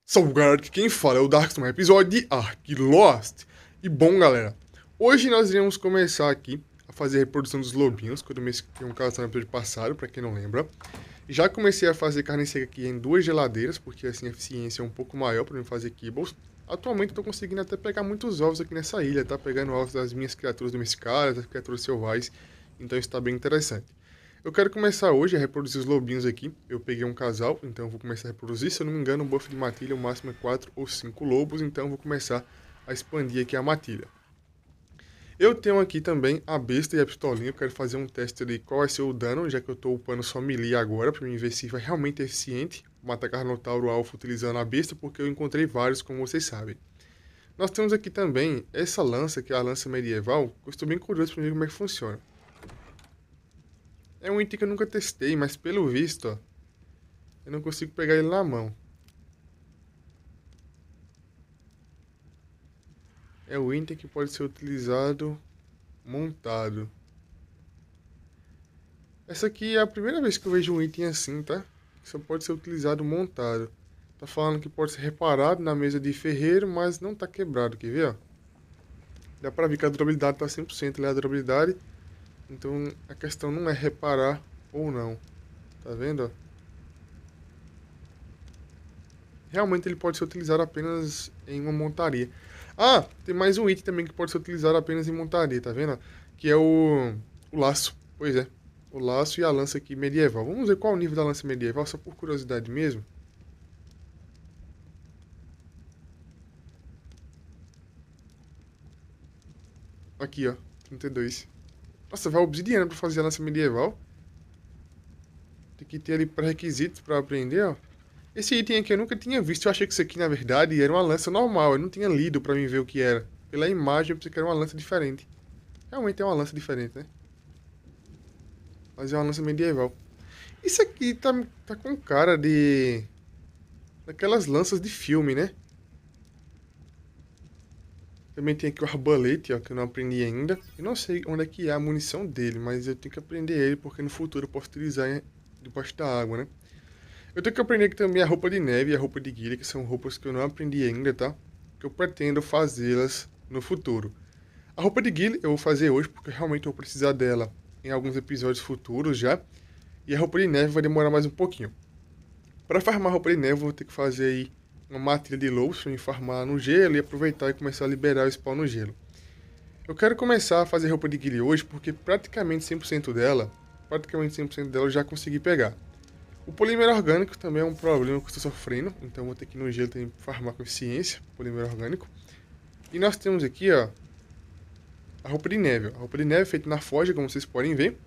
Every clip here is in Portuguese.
Salve galera, aqui quem fala é o Darkstone, episódio de Ark Lost. E bom galera, hoje nós iremos começar aqui a fazer a reprodução dos lobinhos, que eu domestiquei um caso no episódio passado, pra quem não lembra. Já comecei a fazer carne seca aqui em 2 geladeiras, porque assim a eficiência é um pouco maior para mim fazer kibbles. Atualmente eu tô conseguindo até pegar muitos ovos aqui nessa ilha, tá? Pegando ovos das minhas criaturas domesticadas, das criaturas selvagens, então isso tá bem interessante. Eu quero começar hoje a reproduzir os lobinhos aqui. Eu peguei um casal, então eu vou começar a reproduzir. Se eu não me engano, o buff de matilha, o máximo é 4 ou 5 lobos, então eu vou começar a expandir aqui a matilha. Eu tenho aqui também a besta e a pistolinha. Eu quero fazer um teste de qual vai ser o dano, já que eu estou upando só melee agora, para mim ver se vai realmente eficiente matar Carnotauro Alpha utilizando a besta, porque eu encontrei vários, como vocês sabem. Nós temos aqui também essa lança, que é a lança medieval, que eu estou bem curioso para ver como é que funciona. É um item que eu nunca testei, mas pelo visto, ó, eu não consigo pegar ele na mão. É o item que pode ser utilizado montado. Essa aqui é a primeira vez que eu vejo um item assim, tá? Que só pode ser utilizado montado. Tá falando que pode ser reparado na mesa de ferreiro, mas não tá quebrado, quer ver, ó? Dá pra ver que a durabilidade tá 100% ali a durabilidade. Então a questão não é reparar ou não. Tá vendo, ó? Realmente ele pode ser utilizado apenas em uma montaria. Ah, tem mais um item também que pode ser utilizado apenas em montaria, tá vendo? Que é o laço. Pois é, o laço e a lança aqui medieval. Vamos ver qual é o nível da lança medieval, só por curiosidade mesmo. Aqui, ó, 32. Nossa, vai obsidiana pra fazer a lança medieval. Tem que ter ali pré-requisitos pra aprender, ó. Esse item aqui eu nunca tinha visto. Eu achei que isso aqui, na verdade, era uma lança normal. Eu não tinha lido pra mim ver o que era. Pela imagem eu pensei que era uma lança diferente. Realmente é uma lança diferente, né? Mas é uma lança medieval. Isso aqui tá com cara de... daquelas lanças de filme, né? Também tem aqui o arbalete, ó, que eu não aprendi ainda. Eu não sei onde é que é a munição dele, mas eu tenho que aprender ele, porque no futuro eu posso utilizar debaixo da água, né? Eu tenho que aprender aqui também a roupa de neve e a roupa de guilha, que são roupas que eu não aprendi ainda, tá? Que eu pretendo fazê-las no futuro. A roupa de guilha eu vou fazer hoje, porque realmente eu vou precisar dela em alguns episódios futuros já. E a roupa de neve vai demorar mais um pouquinho. Para farmar roupa de neve, eu vou ter que fazer aí uma matilha de lobos para me farmar no gelo e aproveitar e começar a liberar o spawn no gelo. Eu quero começar a fazer roupa de guilha hoje, porque praticamente 100% dela eu já consegui pegar. O polímero orgânico também é um problema que eu estou sofrendo, então vou ter que ir no gelo também farmar com eficiência, polímero orgânico. E nós temos aqui, ó, a roupa de neve. A roupa de neve feita na forja, como vocês podem ver.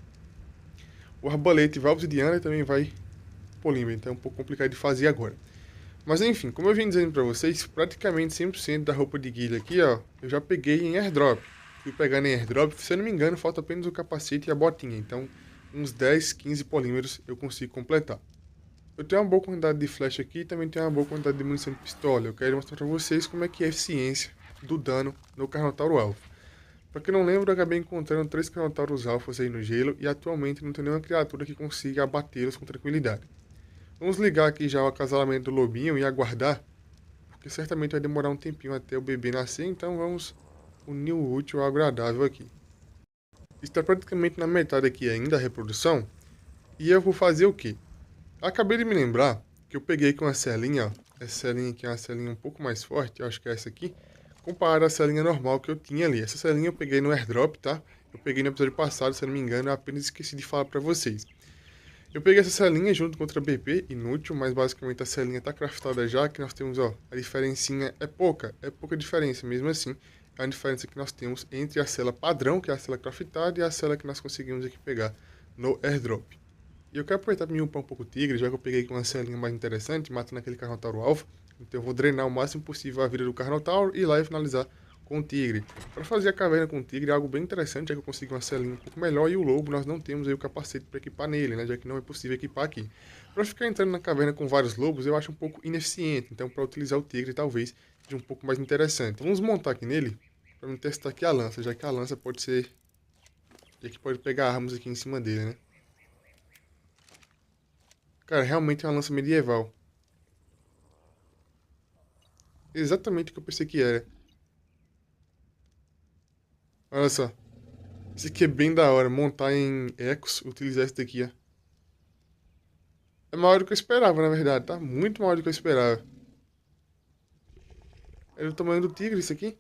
O arbalete vai obsidiana e também vai polímero, então é um pouco complicado de fazer agora. Mas enfim, como eu vim dizendo pra vocês, praticamente 100% da roupa de guilha aqui, ó, eu já peguei em airdrop. Fui pegando em airdrop, se eu não me engano, falta apenas o capacete e a botinha, então uns 10, 15 polímeros eu consigo completar. Eu tenho uma boa quantidade de flecha aqui e também tenho uma boa quantidade de munição de pistola. Eu quero mostrar pra vocês como é que é a eficiência do dano no Carnotauro Alpha. Pra quem não lembra, eu acabei encontrando 3 Carnotauros Alphas aí no gelo e atualmente não tem nenhuma criatura que consiga abatê-los com tranquilidade. Vamos ligar aqui já o acasalamento do lobinho e aguardar, porque certamente vai demorar um tempinho até o bebê nascer, então vamos unir o útil ao agradável aqui. Está praticamente na metade aqui ainda a reprodução, e eu vou fazer o quê? Acabei de me lembrar que eu peguei com a celinha, ó, essa celinha aqui é uma celinha um pouco mais forte, eu acho que é essa aqui, comparada à celinha normal que eu tinha ali. Essa celinha eu peguei no airdrop, tá? Eu peguei no episódio passado, se eu não me engano, eu apenas esqueci de falar pra vocês. Eu peguei essa celinha junto com outra BP, inútil, mas basicamente a celinha tá craftada já, que nós temos, ó, a diferencinha é pouca diferença, mesmo assim, é a diferença que nós temos entre a cela padrão, que é a cela craftada, e a cela que nós conseguimos aqui pegar no airdrop. E eu quero aproveitar para me upar um pouco o tigre, já que eu peguei com uma celinha mais interessante, matando aquele Carnotauro alfa, então eu vou drenar o máximo possível a vida do Carnotauro e ir lá e finalizar com o tigre. Para fazer a caverna com o tigre é algo bem interessante, já que eu consigo uma celinha um pouco melhor e o lobo nós não temos aí o capacete para equipar nele, né, já que não é possível equipar aqui. Para ficar entrando na caverna com vários lobos eu acho um pouco ineficiente, então para utilizar o tigre talvez seja um pouco mais interessante. Vamos montar aqui nele para testar aqui a lança, já que a lança pode ser, já que pode pegar armas aqui em cima dele, né. Cara, realmente é uma lança medieval. Exatamente o que eu pensei que era. Olha só. Isso aqui é bem da hora. Montar em Ecos, utilizar isso daqui, ó. É maior do que eu esperava, na verdade, tá? Muito maior do que eu esperava. É do tamanho do tigre isso aqui.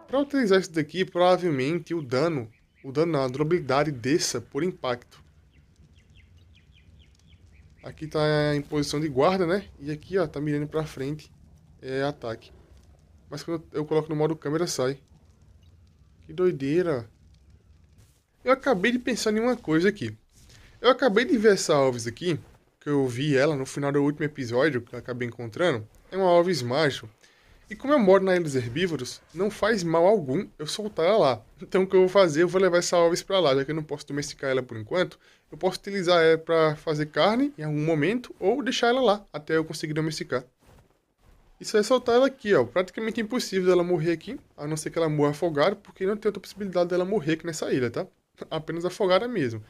Para utilizar isso daqui, provavelmente o dano não, a durabilidade desça por impacto. Aqui tá em posição de guarda, né? E aqui, ó, tá mirando pra frente, é ataque. Mas quando eu coloco no modo câmera, sai. Que doideira. Eu acabei de pensar em uma coisa aqui. Eu acabei de ver essa Alves aqui, que eu vi ela no final do último episódio, que eu acabei encontrando. É uma Alves macho. E como eu moro na Ilha dos Herbívoros, não faz mal algum eu soltar ela lá. Então o que eu vou fazer? Eu vou levar essa Alves pra lá, já que eu não posso domesticar ela por enquanto. Eu posso utilizar ela pra fazer carne em algum momento, ou deixar ela lá, até eu conseguir domesticar. Isso é soltar ela aqui, ó. Praticamente impossível dela morrer aqui, a não ser que ela morra afogada, porque não tem outra possibilidade dela morrer aqui nessa ilha, tá? Apenas afogada mesmo.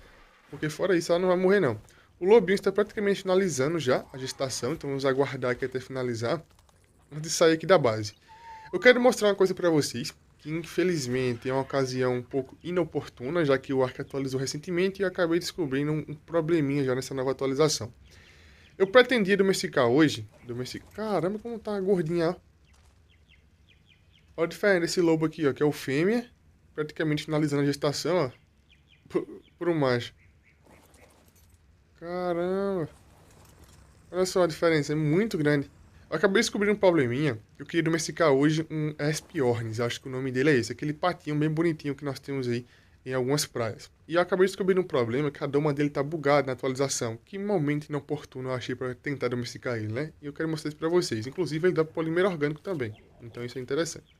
Porque fora isso, ela não vai morrer, não. O lobinho está praticamente finalizando já a gestação, então vamos aguardar aqui até finalizar, antes de sair aqui da base. Eu quero mostrar uma coisa para vocês, que infelizmente é uma ocasião um pouco inoportuna, já que o Ark atualizou recentemente e eu acabei descobrindo um probleminha já nessa nova atualização. Eu pretendia domesticar hoje. Caramba, como tá gordinha, ó. Olha a diferença desse lobo aqui, ó, que é o fêmea, praticamente finalizando a gestação, ó, pro macho. Caramba, olha só a diferença, é muito grande. Eu acabei descobrindo um probleminha. Eu queria domesticar hoje um Espiornis, acho que o nome dele é esse, aquele patinho bem bonitinho que nós temos aí em algumas praias. E eu acabei descobrindo um problema, que a doma dele tá bugada na atualização. Que momento inoportuno eu achei para tentar domesticar ele, né? E eu quero mostrar isso pra vocês. Inclusive ele dá polímero orgânico também, então isso é interessante.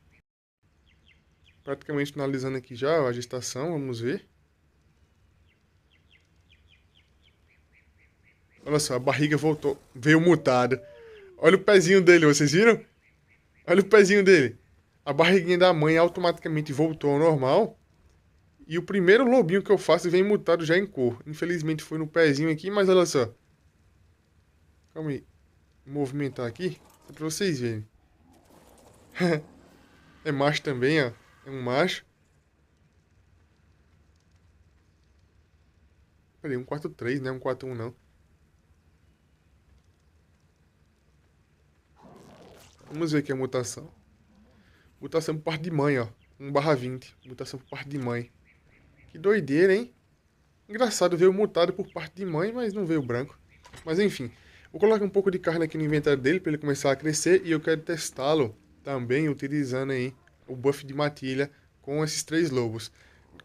Praticamente finalizando aqui já a gestação, vamos ver. Olha só, a barriga voltou, veio mutada. Olha o pezinho dele, vocês viram? Olha o pezinho dele. A barriguinha da mãe automaticamente voltou ao normal. E o primeiro lobinho que eu faço vem mutado já em cor. Infelizmente foi no pezinho aqui, mas olha só. Calma aí. Vou movimentar aqui, só pra vocês verem. É macho também, ó. É um macho. Peraí, 143, né? 141 não. Vamos ver aqui a mutação. Mutação por parte de mãe, ó. 1/20. Mutação por parte de mãe. Que doideira, hein? Engraçado, veio mutado por parte de mãe, mas não veio branco. Mas enfim, vou colocar um pouco de carne aqui no inventário dele para ele começar a crescer e eu quero testá-lo também utilizando aí o buff de matilha com esses 3 lobos.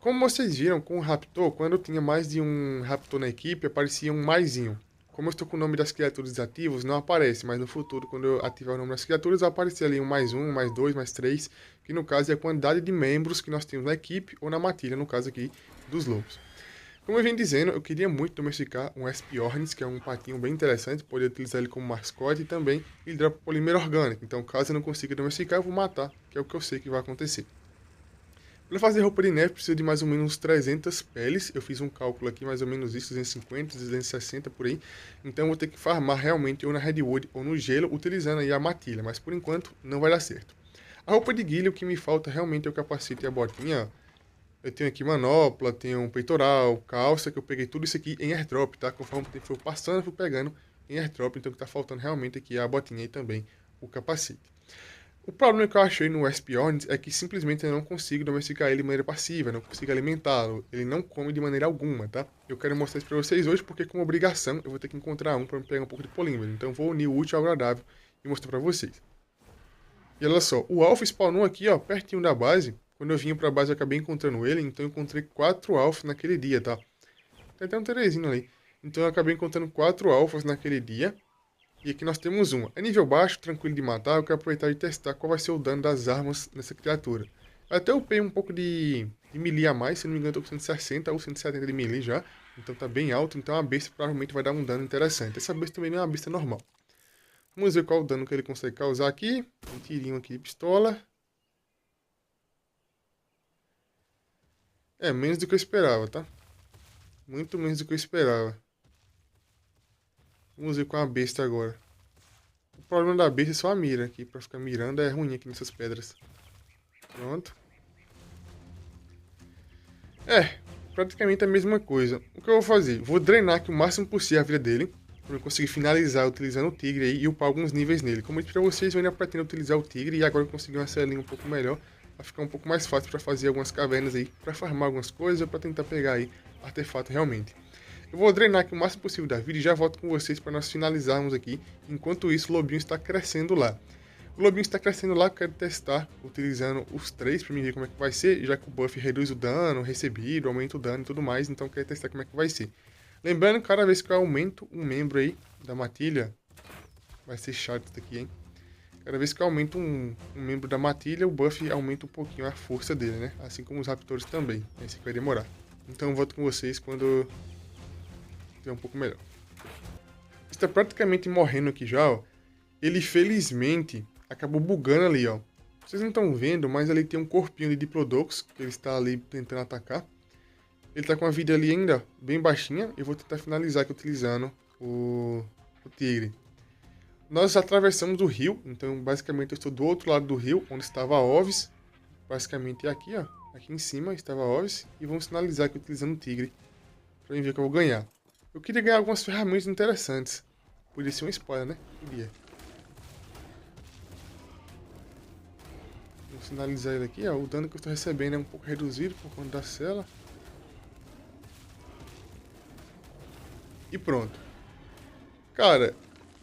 Como vocês viram com o Raptor, quando eu tinha mais de um Raptor na equipe, aparecia um maisinho. Como eu estou com o nome das criaturas ativos, não aparece, mas no futuro, quando eu ativar o nome das criaturas, vai aparecer ali um +1, +2, +3, que no caso é a quantidade de membros que nós temos na equipe ou na matilha, no caso aqui dos lobos. Como eu vim dizendo, eu queria muito domesticar um Espiornis, que é um patinho bem interessante, poder utilizar ele como mascote e também ele dropa polímero orgânico. Então, caso eu não consiga domesticar, eu vou matar, que é o que eu sei que vai acontecer. Para fazer roupa de neve, precisa de mais ou menos 300 peles. Eu fiz um cálculo aqui, mais ou menos isso, 250, 260 por aí. Então, eu vou ter que farmar realmente ou na Redwood ou no gelo, utilizando aí a matilha. Mas, por enquanto, não vai dar certo. A roupa de guilha, o que me falta realmente é o capacete e a botinha. Eu tenho aqui manopla, tenho um peitoral, calça, que eu peguei tudo isso aqui em airdrop, tá? Conforme o tempo foi passando, eu fui pegando em airdrop, então o que tá faltando realmente aqui é a botinha e também o capacete. O problema que eu achei no Espiornis é que simplesmente eu não consigo domesticar ele de maneira passiva, não consigo alimentá-lo, ele não come de maneira alguma, tá? Eu quero mostrar isso pra vocês hoje porque, como obrigação, eu vou ter que encontrar um para me pegar um pouco de polímero, então eu vou unir o útil ao agradável e mostrar pra vocês. E olha só, o Alpha spawnou aqui, ó, pertinho da base. Quando eu vim pra base, eu acabei encontrando ele, então eu encontrei 4 Alphas naquele dia, tá? Tem até um Terezinho ali. Então eu acabei encontrando 4 Alphas naquele dia. E aqui nós temos um. É nível baixo, tranquilo de matar, eu quero aproveitar e testar qual vai ser o dano das armas nessa criatura. Eu até upei um pouco de melee a mais, se não me engano eu tô com 160 ou 170 de melee já. Então tá bem alto, então a besta provavelmente vai dar um dano interessante. Essa besta também não é uma besta normal. Vamos ver qual o dano que ele consegue causar aqui. Um tirinho aqui de pistola. É, menos do que eu esperava, tá? Muito menos do que eu esperava. Vamos ver com a besta agora. problema da besta é só a mira aqui. Pra ficar mirando é ruim aqui nessas pedras. Pronto. É, praticamente a mesma coisa. O que eu vou fazer? Vou drenar aqui o máximo possível a vida dele. Pra eu conseguir finalizar utilizando o tigre aí e upar alguns níveis nele. Como eu disse pra vocês, eu ainda pretendo utilizar o tigre. E agora eu consegui uma celinha um pouco melhor. Vai ficar um pouco mais fácil pra fazer algumas cavernas aí. Pra farmar algumas coisas. Pra tentar pegar aí artefato realmente. Eu vou drenar aqui o máximo possível da vida e já volto com vocês para nós finalizarmos aqui. Enquanto isso, o lobinho está crescendo lá. O lobinho está crescendo lá, eu quero testar utilizando os três para mim ver como é que vai ser, já que o buff reduz o dano recebido, aumenta o dano e tudo mais, então eu quero testar como é que vai ser. Lembrando, cada vez que eu aumento um membro aí da matilha, vai ser chato isso daqui, hein? Cada vez que eu aumento um membro da matilha, o buff aumenta um pouquinho a força dele, né? Assim como os raptores também. Esse aqui vai demorar. Então eu volto com vocês quando tiver um pouco melhor. Está praticamente morrendo aqui já, ó. Ele felizmente acabou bugando ali, ó. Vocês não estão vendo, mas ali tem um corpinho de Diplodocus, que ele está ali tentando atacar. Ele está com a vida ali ainda bem baixinha. Eu vou tentar finalizar aqui utilizando o tigre. Nós atravessamos o rio, então basicamente eu estou do outro lado do rio, onde estava a Ovis. Basicamente é aqui, ó. Aqui em cima estava a Ovis. E vamos finalizar aqui utilizando o tigre, para ver o que eu vou ganhar. Eu queria ganhar algumas ferramentas interessantes. Podia ser um spoiler, né? Podia. Vou finalizar ele aqui, ó. O dano que eu estou recebendo é um pouco reduzido por conta da cela. E pronto. Cara,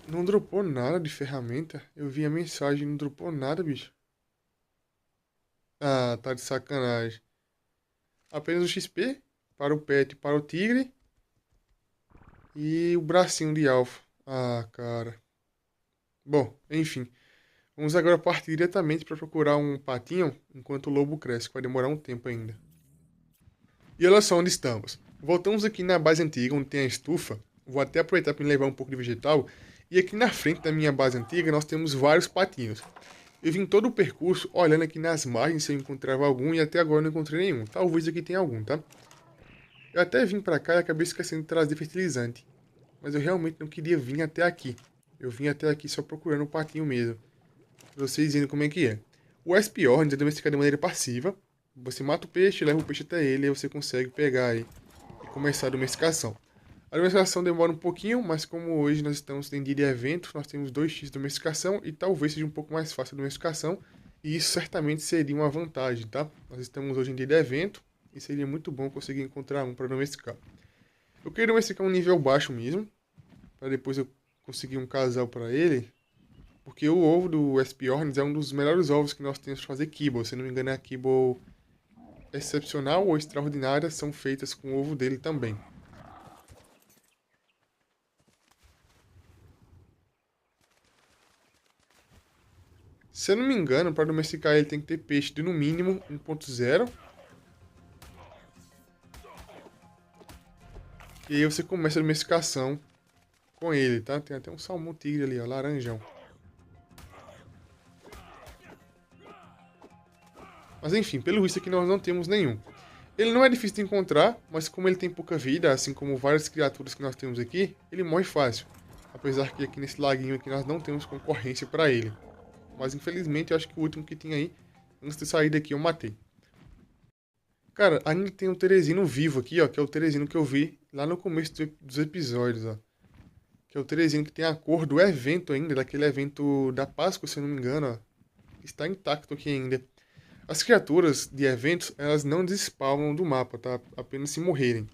não dropou nada de ferramenta. Eu vi a mensagem, não dropou nada, bicho. Ah, tá de sacanagem. Apenas o XP para o pet e para o tigre. E o bracinho de alfa. Ah, cara. Bom, enfim. Vamos agora partir diretamente para procurar um patinho enquanto o lobo cresce, que vai demorar um tempo ainda. E olha só onde estamos. Voltamos aqui na base antiga, onde tem a estufa. Vou até aproveitar para me levar um pouco de vegetal. E aqui na frente da minha base antiga nós temos vários patinhos. Eu vim todo o percurso olhando aqui nas margens se eu encontrava algum e até agora não encontrei nenhum. Talvez aqui tenha algum, tá? Eu até vim para cá e acabei esquecendo de trazer fertilizante. Mas eu realmente não queria vir até aqui. Eu vim até aqui só procurando um patinho mesmo. Pra vocês verem como é que é. O Espiornis é domesticado de maneira passiva. Você mata o peixe, leva o peixe até ele e você consegue pegar aí e começar a domesticação. A domesticação demora um pouquinho, mas como hoje nós estamos em dia de evento, nós temos 2x de domesticação e talvez seja um pouco mais fácil a domesticação. E isso certamente seria uma vantagem, tá? Nós estamos hoje em dia de evento e seria muito bom conseguir encontrar um para domesticar. Eu queria domesticar um nível baixo mesmo, para depois eu conseguir um casal para ele. Porque o ovo do Espiornis é um dos melhores ovos que nós temos para fazer kibble. Se não me engano, a kibble excepcional ou extraordinária são feitas com o ovo dele também. Se eu não me engano, para domesticar ele tem que ter peixe de no mínimo 1.0. E aí você começa a domesticação com ele, tá? Tem até um salmão tigre ali, ó, laranjão. Mas enfim, pelo visto aqui nós não temos nenhum. Ele não é difícil de encontrar, mas como ele tem pouca vida, assim como várias criaturas que nós temos aqui, ele morre fácil. Apesar que aqui nesse laguinho aqui nós não temos concorrência para ele. Mas infelizmente eu acho que o último que tinha aí, antes de sair daqui eu matei. Cara, ainda tem um Teresino vivo aqui, ó, que é o Teresino que eu vi lá no começo dos episódios, ó. Que é o Teresino que tem a cor do evento ainda, daquele evento da Páscoa, se eu não me engano, ó. Está intacto aqui ainda. As criaturas de eventos, elas não despawnam do mapa, tá? Apenas se morrerem.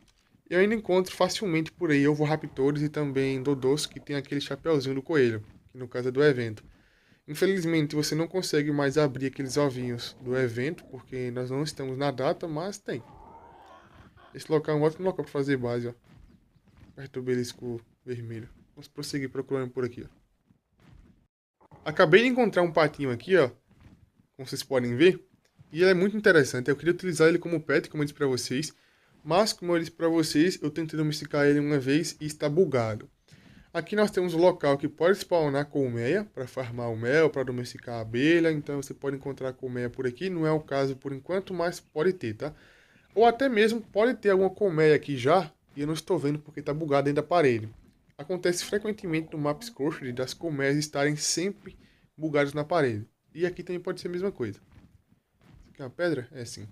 Eu ainda encontro facilmente por aí Ovoraptores e também Dodôs, que tem aquele chapeuzinho do coelho, que no caso é do evento. Infelizmente, você não consegue mais abrir aqueles ovinhos do evento, porque nós não estamos na data, mas tem. Esse local é um ótimo local para fazer base, ó. Perto do obelisco vermelho. Vamos prosseguir procurando por aqui, ó. Acabei de encontrar um patinho aqui, ó. Como vocês podem ver. E ele é muito interessante. Eu queria utilizar ele como pet, como eu disse para vocês. Mas, como eu disse para vocês, eu tentei domesticar ele uma vez e está bugado. Aqui nós temos um local que pode spawnar colmeia, para farmar o mel, para domesticar a abelha. Então você pode encontrar colmeia por aqui. Não é o caso por enquanto, mas pode ter, tá? Ou até mesmo pode ter alguma colmeia aqui já, e eu não estou vendo porque está bugado dentro da parede. Acontece frequentemente no Maps Scorecard das colmeias estarem sempre bugadas na parede. E aqui também pode ser a mesma coisa. Isso aqui é uma pedra? É sim.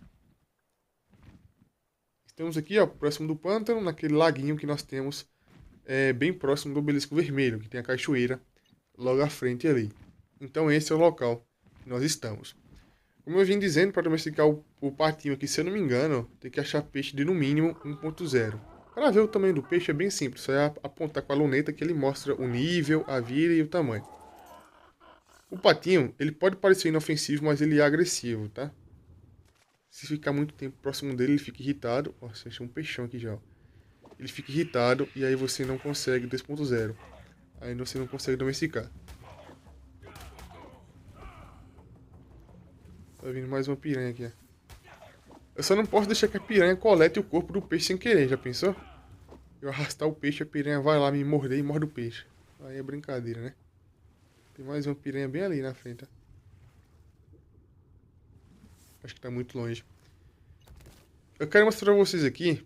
Estamos aqui, ó, próximo do pântano, naquele laguinho que nós temos bem próximo do obelisco vermelho, que tem a cachoeira logo à frente ali. Então esse é o local que nós estamos. Como eu vim dizendo, para domesticar o patinho aqui, se eu não me engano, tem que achar peixe de no mínimo 1.0. Para ver o tamanho do peixe é bem simples, só é apontar com a luneta que ele mostra o nível, a vida e o tamanho. O patinho, ele pode parecer inofensivo, mas ele é agressivo, tá? Se ficar muito tempo próximo dele, ele fica irritado. Nossa, achei um peixão aqui já, ó. Ele fica irritado e aí você não consegue 2.0. Aí você não consegue domesticar. Tá vindo mais uma piranha aqui, ó. Eu só não posso deixar que a piranha colete o corpo do peixe sem querer, já pensou? Eu arrastar o peixe, a piranha vai lá me morder e morde o peixe. Aí é brincadeira, né? Tem mais uma piranha bem ali na frente, ó. Acho que tá muito longe. Eu quero mostrar pra vocês aqui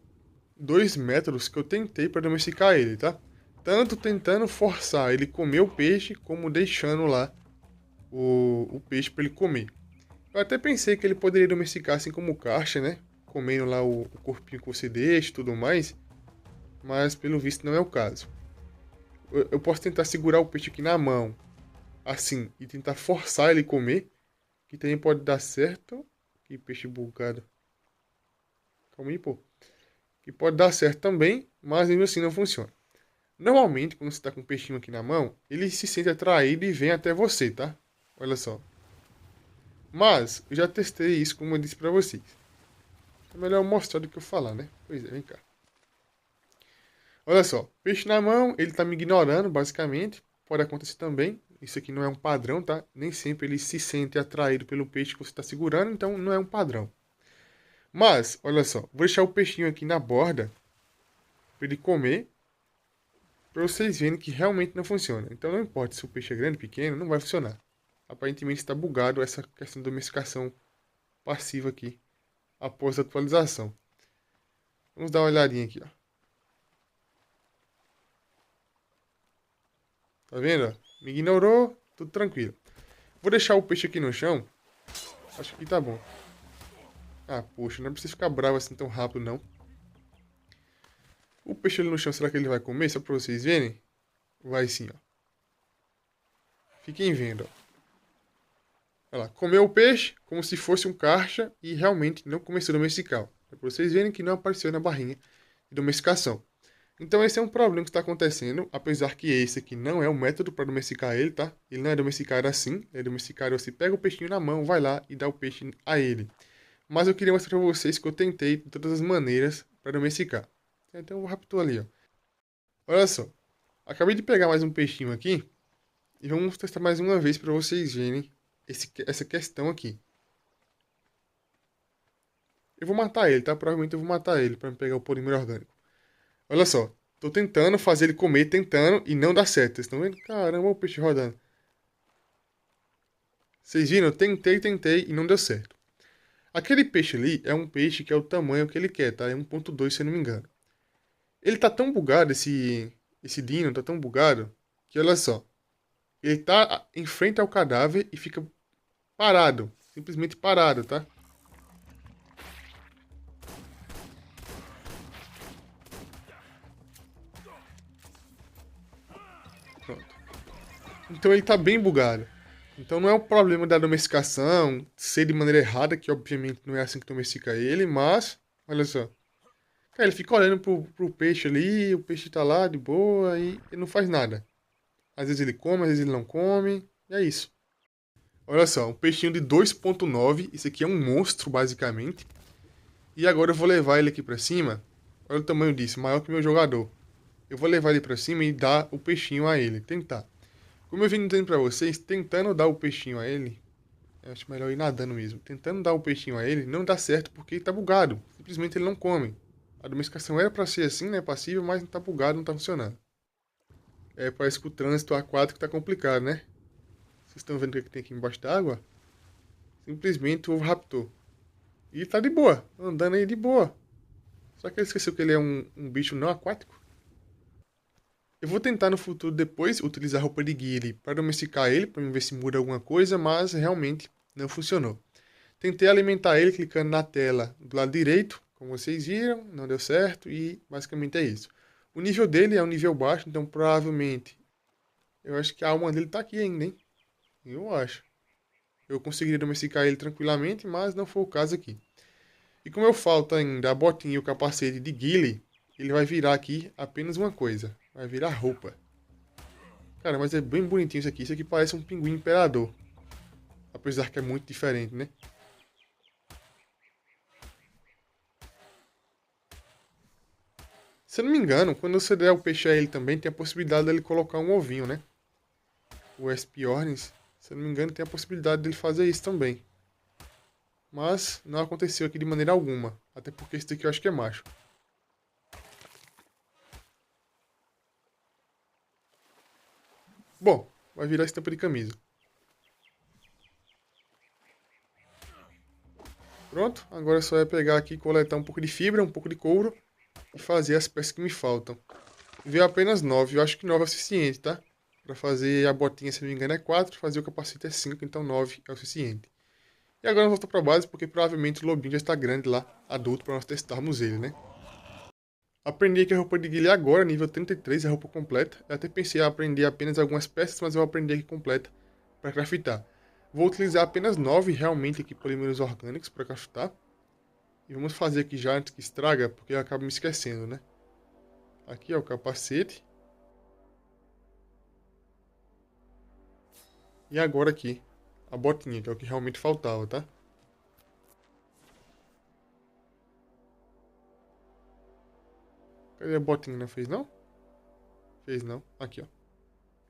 2 métodos que eu tentei para domesticar ele, tá? Tanto tentando forçar ele comer o peixe, como deixando lá o peixe para ele comer. Eu até pensei que ele poderia domesticar assim como o Karcha, né? Comendo lá o corpinho que você deixa e tudo mais. Mas pelo visto não é o caso. Eu posso tentar segurar o peixe aqui na mão, assim, e tentar forçar ele a comer. Que também pode dar certo. Que peixe bugado. Calma aí, pô. Que pode dar certo também, mas mesmo assim não funciona. Normalmente, quando você está com um peixinho aqui na mão, ele se sente atraído e vem até você, tá? Olha só. Mas, eu já testei isso, como eu disse pra vocês. É melhor eu mostrar do que eu falar, né? Pois é, vem cá. Olha só, peixe na mão, ele tá me ignorando, basicamente. Pode acontecer também. Isso aqui não é um padrão, tá? Nem sempre ele se sente atraído pelo peixe que você está segurando, então não é um padrão. Mas, olha só, vou deixar o peixinho aqui na borda para ele comer, para vocês verem que realmente não funciona. Então não importa se o peixe é grande ou pequeno, não vai funcionar. Aparentemente está bugado essa questão de domesticação passiva aqui, após a atualização. Vamos dar uma olhadinha aqui, ó. Tá vendo? Ó? Me ignorou, tudo tranquilo. Vou deixar o peixe aqui no chão. Acho que tá bom. Ah, poxa, não é pra você ficar bravo assim tão rápido, não. O peixe ali no chão, será que ele vai comer? Só pra vocês verem. Vai sim, ó. Fiquem vendo, ó. Olha lá, comeu o peixe como se fosse um Karcha e realmente não começou a domesticar. É pra vocês verem que não apareceu na barrinha de domesticação. Então esse é um problema que está acontecendo, apesar que esse aqui não é o método para domesticar ele, tá? Ele não é domesticado assim, é domesticado você pega o peixinho na mão, vai lá e dá o peixe a ele. Mas eu queria mostrar para vocês que eu tentei de todas as maneiras para domesticar. Então eu raptou ali, ó. Olha só, acabei de pegar mais um peixinho aqui e vamos testar mais uma vez para vocês verem essa questão aqui. Eu vou matar ele, tá? Provavelmente eu vou matar ele para pegar o polímero orgânico. Olha só, tô tentando fazer ele comer, tentando, e não dá certo. Vocês estão vendo? Caramba, o peixe rodando. Vocês viram? Eu tentei e não deu certo. Aquele peixe ali é um peixe que é o tamanho que ele quer, tá? É 1.2, se eu não me engano. Ele tá tão bugado, esse Dino tá tão bugado, que olha só. Ele tá em frente ao cadáver e fica parado. Simplesmente parado, tá? Pronto. Então ele tá bem bugado. Então não é um problema da domesticação, ser de maneira errada, que obviamente não é assim que domestica ele, mas, olha só. Cara, ele fica olhando pro peixe ali, o peixe tá lá de boa e ele não faz nada. Às vezes ele come, às vezes ele não come, e é isso. Olha só, um peixinho de 2.9, isso aqui é um monstro basicamente. E agora eu vou levar ele aqui pra cima, olha o tamanho disso, maior que o meu jogador. Eu vou levar ele pra cima e dar o peixinho a ele, tentar. Como eu vim dizendo pra vocês, tentando dar o peixinho a ele, eu acho melhor ir nadando mesmo. Tentando dar o peixinho a ele, não dá certo porque ele tá bugado. Simplesmente ele não come. A domesticação era pra ser assim, né, passiva, mas não tá bugado, não tá funcionando. É, parece que o trânsito aquático tá complicado, né? Vocês estão vendo o que tem aqui embaixo d'água? Simplesmente o ovo raptou. E tá de boa, andando aí de boa. Só que ele esqueceu que ele é um bicho não aquático. Eu vou tentar no futuro depois utilizar a roupa de Guile para domesticar ele, para ver se muda alguma coisa, mas realmente não funcionou. Tentei alimentar ele clicando na tela do lado direito, como vocês viram, não deu certo e basicamente é isso. O nível dele é um nível baixo, então provavelmente eu acho que a alma dele tá aqui ainda, hein? Eu acho. Eu conseguiria domesticar ele tranquilamente, mas não foi o caso aqui. E como eu falta ainda a botinha e o capacete de Guile, ele vai virar aqui apenas uma coisa. Vai virar roupa. Cara, mas é bem bonitinho isso aqui. Isso aqui parece um pinguim imperador. Apesar que é muito diferente, né? Se eu não me engano, quando você der o peixe a ele também, tem a possibilidade dele colocar um ovinho, né? O Espiornis, se eu não me engano, tem a possibilidade dele fazer isso também. Mas não aconteceu aqui de maneira alguma. Até porque esse daqui eu acho que é macho. Bom, vai virar estampa de camisa. Pronto, agora só é pegar aqui e coletar um pouco de fibra, um pouco de couro e fazer as peças que me faltam. Veio apenas 9, eu acho que 9 é o suficiente, tá? Para fazer a botinha, se não me engano, é 4, fazer o capacete é 5, então 9 é o suficiente. E agora nós voltamos para a base, porque provavelmente o lobinho já está grande lá, adulto, para nós testarmos ele, né? Aprendi aqui a roupa de guilha agora, nível 33, a roupa completa. Eu até pensei em aprender apenas algumas peças, mas eu aprendi aqui completa para craftar. Vou utilizar apenas 9 realmente aqui polímeros orgânicos para craftar. E vamos fazer aqui já antes que estraga, porque eu acabo me esquecendo, né? Aqui é o capacete. E agora aqui, a botinha, que é o que realmente faltava, tá? Cadê a botinha? Não fez não? Fez não. Aqui, ó.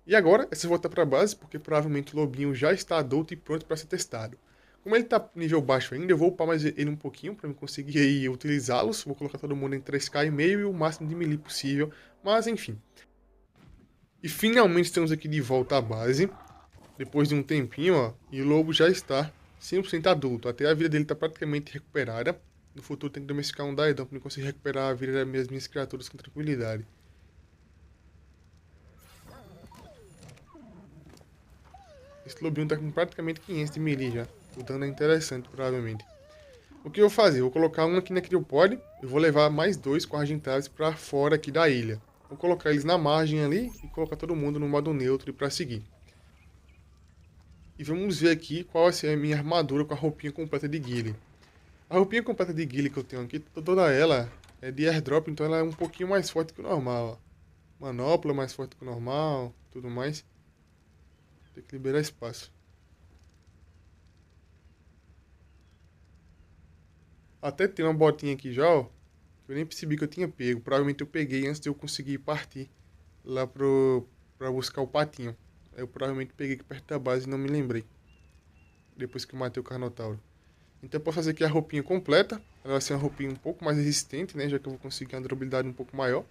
E agora, é só voltar para a base, porque provavelmente o lobinho já está adulto e pronto para ser testado. Como ele está nível baixo ainda, eu vou upar mais ele um pouquinho para conseguir aí utilizá-los. Vou colocar todo mundo em 3K e meio e o máximo de melee possível. Mas enfim. E finalmente estamos aqui de volta à base. Depois de um tempinho, ó. E o lobo já está 100% adulto. Até a vida dele está praticamente recuperada. No futuro tem que domesticar um Daedon para conseguir recuperar a vida das minhas criaturas com tranquilidade. Esse lobinho tá com praticamente 500 de melee já. O dano é interessante, provavelmente. O que eu vou fazer? Eu vou colocar um aqui na Criopod. Eu vou levar mais 2 com Argentavis pra fora aqui da ilha. Vou colocar eles na margem ali e colocar todo mundo no modo neutro pra seguir. E vamos ver aqui qual vai ser a minha armadura com a roupinha completa de Guile. A roupinha completa de Guile que eu tenho aqui, toda ela é de airdrop, então ela é um pouquinho mais forte que o normal. Ó. Manopla mais forte que o normal, tudo mais. Tem que liberar espaço. Até tem uma botinha aqui já, ó. Que eu nem percebi que eu tinha pego. Provavelmente eu peguei antes de eu conseguir partir lá pra buscar o patinho. Eu provavelmente peguei aqui perto da base e não me lembrei. Depois que eu matei o Carnotauro. Então eu posso fazer aqui a roupinha completa. Ela vai ser uma roupinha um pouco mais resistente, né? Já que eu vou conseguir uma durabilidade um pouco maior.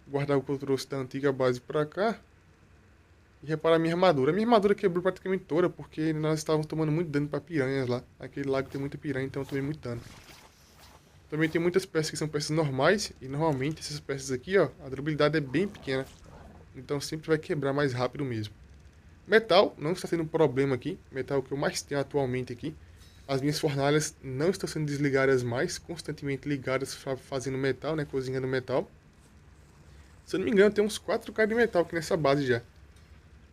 Guardar o que eu trouxe da antiga base pra cá. E reparar a minha armadura. A minha armadura quebrou praticamente toda, porque nós estávamos tomando muito dano para piranhas lá. Aquele lago tem muita piranha, então eu tomei muito dano. Também tem muitas peças que são peças normais, e normalmente essas peças aqui, ó, a durabilidade é bem pequena. Então sempre vai quebrar mais rápido mesmo. Metal, não está tendo problema aqui. Metal que eu mais tenho atualmente aqui. As minhas fornalhas não estão sendo desligadas mais, constantemente ligadas fazendo metal, né, cozinhando metal. Se eu não me engano, tem uns 4K de metal aqui nessa base já.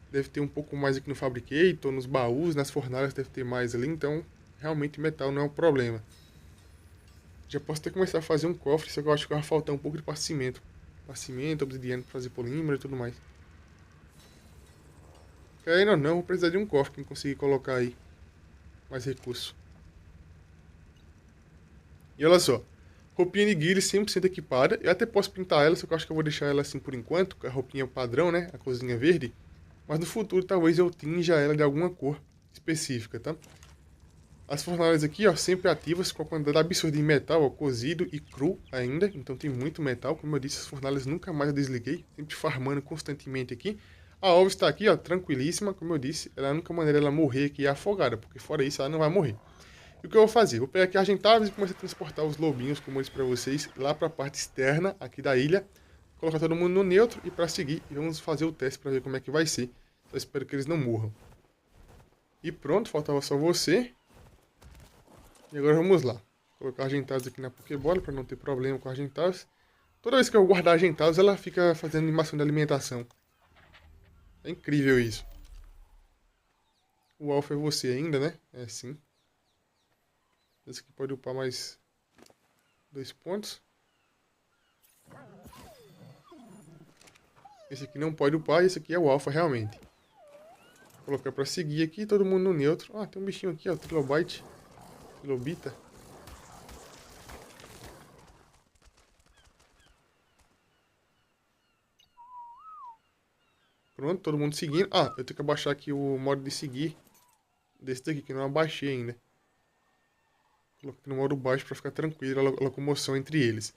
Deve ter um pouco mais aqui no Fabricator, nos baús, nas fornalhas deve ter mais ali, então realmente metal não é um problema. Já posso até começar a fazer um cofre, só que eu acho que vai faltar um pouco de passamento. Passamento, obsidiana para fazer polímero e tudo mais. Querendo ou não, vou precisar de um cofre para conseguir colocar aí mais recursos. E olha só, roupinha de guile 100% equipada. Eu até posso pintar ela, só que eu acho que eu vou deixar ela assim por enquanto, com a roupinha padrão, né, a cozinha verde. Mas no futuro talvez eu tinja ela de alguma cor específica, tá? As fornalhas aqui, ó, sempre ativas com a quantidade absurda de metal, ó, cozido e cru ainda. Então tem muito metal, como eu disse, as fornalhas nunca mais eu desliguei, sempre farmando constantemente aqui. A Ova está aqui, ó, tranquilíssima, como eu disse, ela é a única maneira dela morrer aqui é afogada, porque fora isso ela não vai morrer. E o que eu vou fazer? Vou pegar aqui Argentavis e começar a transportar os lobinhos, como eu disse pra vocês, lá pra parte externa aqui da ilha, colocar todo mundo no neutro e para seguir. E vamos fazer o teste para ver como é que vai ser. Só espero que eles não morram. E pronto, faltava só você. E agora vamos lá. Vou colocar Argentados aqui na Pokébola para não ter problema com Argentados. Toda vez que eu guardar Argentados, ela fica fazendo animação de alimentação. É incrível isso. O Alpha é você ainda, né? É sim. Esse aqui pode upar mais 2 pontos. Esse aqui não pode upar, esse aqui é o Alpha realmente. Vou colocar pra seguir aqui, todo mundo no neutro. Ah, tem um bichinho aqui, ó, Trilobite. Trilobita. Pronto, todo mundo seguindo. Ah, eu tenho que abaixar aqui o modo de seguir desse daqui, que eu não abaixei ainda. Coloquei no modo baixo pra ficar tranquilo a locomoção entre eles.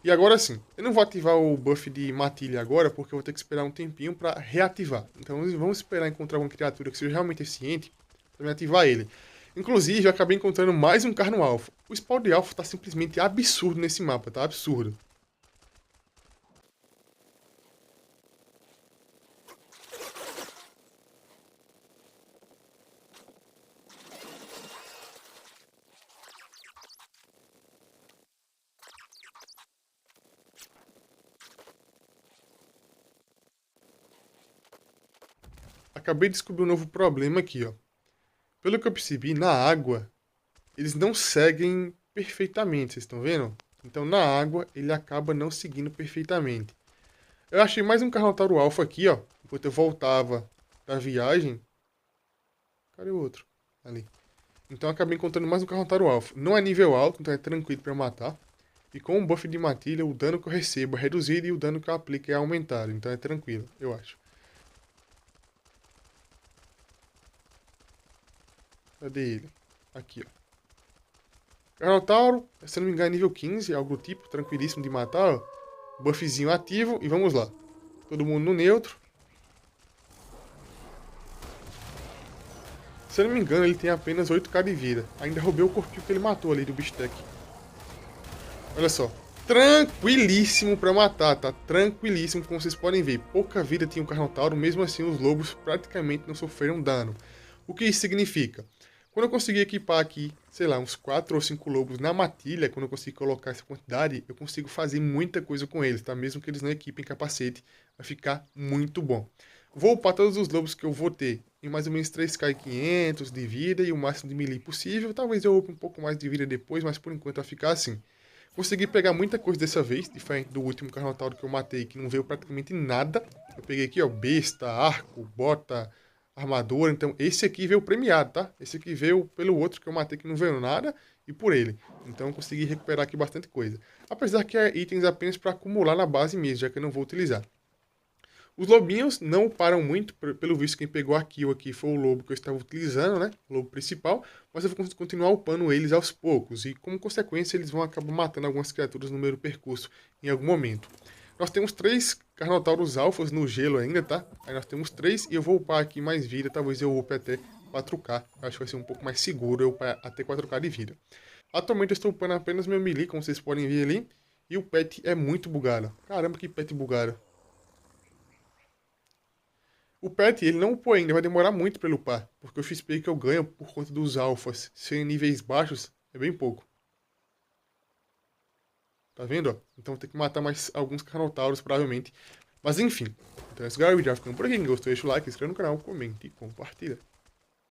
E agora sim, eu não vou ativar o buff de matilha agora, porque eu vou ter que esperar um tempinho para reativar. Então vamos esperar encontrar uma criatura que seja realmente eficiente para me ativar ele. Inclusive, eu acabei encontrando mais um Carno Alpha. O spawn de Alpha tá simplesmente absurdo nesse mapa, tá? Absurdo. Acabei de descobrir um novo problema aqui, ó. Pelo que eu percebi, na água, eles não seguem perfeitamente, vocês estão vendo? Então, na água, ele acaba não seguindo perfeitamente. Eu achei mais um Carnotauro Alpha aqui, ó. Enquanto eu voltava da viagem. Cadê o outro? Ali. Então, eu acabei encontrando mais um Carnotauro Alpha. Não é nível alto, então é tranquilo pra eu matar. E com o buff de matilha, o dano que eu recebo é reduzido e o dano que eu aplico é aumentado. Então, é tranquilo, eu acho. Cadê ele? Aqui, ó. Carnotauro, se não me engano, é nível 15, algo do tipo, tranquilíssimo de matar, ó. Buffzinho ativo e vamos lá. Todo mundo no neutro. Se eu não me engano, ele tem apenas 8k de vida. Ainda roubei o corpinho que ele matou ali do bistec. Olha só. Tranquilíssimo pra matar, tá? Tranquilíssimo, como vocês podem ver. Pouca vida tinha o Carnotauro, mesmo assim os lobos praticamente não sofreram dano. O que isso significa? Quando eu conseguir equipar aqui, sei lá, uns 4 ou 5 lobos na matilha, quando eu conseguir colocar essa quantidade, eu consigo fazer muita coisa com eles, tá? Mesmo que eles não equipem capacete, vai ficar muito bom. Vou upar todos os lobos que eu vou ter em mais ou menos 3k500 de vida e o máximo de melee possível. Talvez eu upe um pouco mais de vida depois, mas por enquanto vai ficar assim. Consegui pegar muita coisa dessa vez, diferente do último Carnotauro que eu matei, que não veio praticamente nada. Eu peguei aqui, ó, besta, arco, bota, armadura. Então, esse aqui veio premiado, tá? Esse aqui veio pelo outro que eu matei que não veio nada e por ele. Então, eu consegui recuperar aqui bastante coisa. Apesar que é itens apenas para acumular na base mesmo, já que eu não vou utilizar. Os lobinhos não param muito, pelo visto quem pegou a kill aqui foi o lobo que eu estava utilizando, né? O lobo principal, mas eu vou continuar upando eles aos poucos. E como consequência eles vão acabar matando algumas criaturas no meio do percurso em algum momento. Nós temos 3 Carnotauros alfas no gelo ainda, tá? Aí nós temos 3 e eu vou upar aqui mais vida, talvez eu upe até 4k. Eu acho que vai ser um pouco mais seguro eu upar até 4k de vida. Atualmente eu estou upando apenas meu melee, como vocês podem ver ali. E o pet é muito bugado. Caramba, que pet bugado. O pet, ele não upou ainda, vai demorar muito pra ele upar, porque o XP que eu ganho por conta dos alfas serem níveis baixos é bem pouco. Tá vendo, ó? Então tem que matar mais alguns Carnotauros, provavelmente. Mas enfim. Então é isso, galera. O vídeo já ficando por aqui. Quem gostou, deixa o like, se inscreva no canal, comente e compartilha.